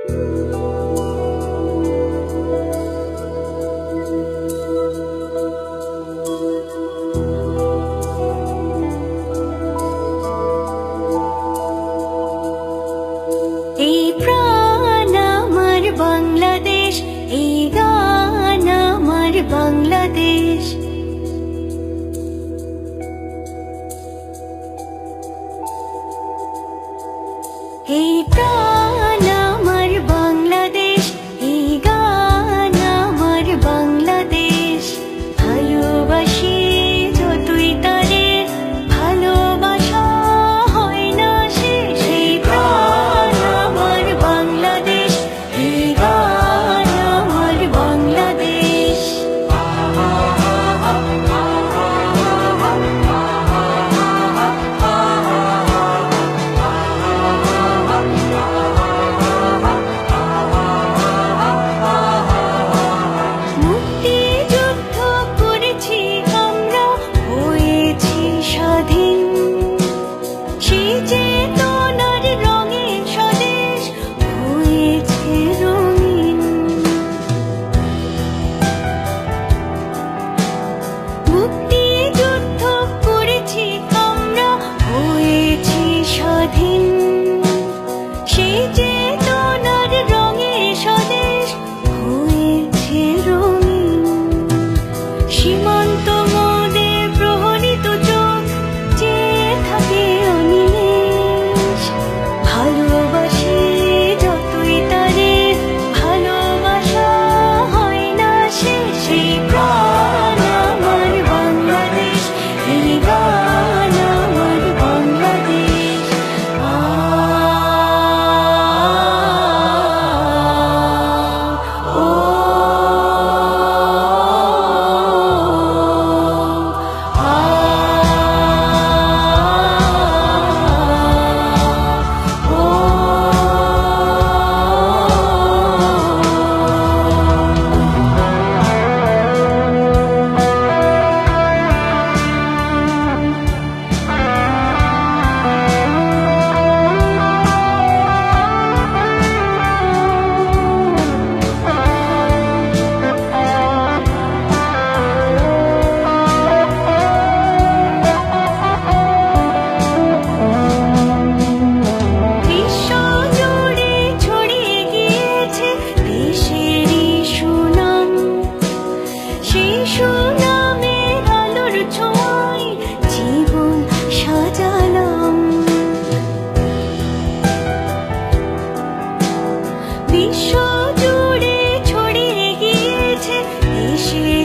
এই প্রাণ আমার বাংলাদেশ, এই গান আমার বাংলাদেশ। এই প্রাণ আমার বাংলাদেশ, এই গান আমার বাংলাদেশ। ভালোবাসি যতই তারে, ভালোবাসা হয় না শেষ। এই প্রাণ আমার বাংলাদেশ, এই গান আমার বাংলাদেশ। মুক্তিযুদ্ধ করেছি আমরা, হয়েছি স্বাধীন। সেই চেতনার রঙে স্বদেশ হয়েছে রঙিন। মুক্তিযুদ্ধ করেছি আমরা, হয়েছি স্বাধীন। সেই চেতনার রঙে স্বদেশ হয়েছে রঙিন। সীমান্ত মোদে প্রহরিত চোখ চেয়ে থাকে অনিমেষ। ভালোবাসি যতই তারে, ভালোবাসা হয় না শেষ। এই প্রাণ আমার বাংলাদেশ, এই গান আমার বাংলাদেশ। বিশ্বজুড়ে ছড়িয়ে গিয়েছে দেশেরই সুনাম। সেই সুনামের আলোর ছোঁয়ায় জীবন সাজালাম। বিশ্বজুড়ে ছড়িয়ে গিয়েছে দেশের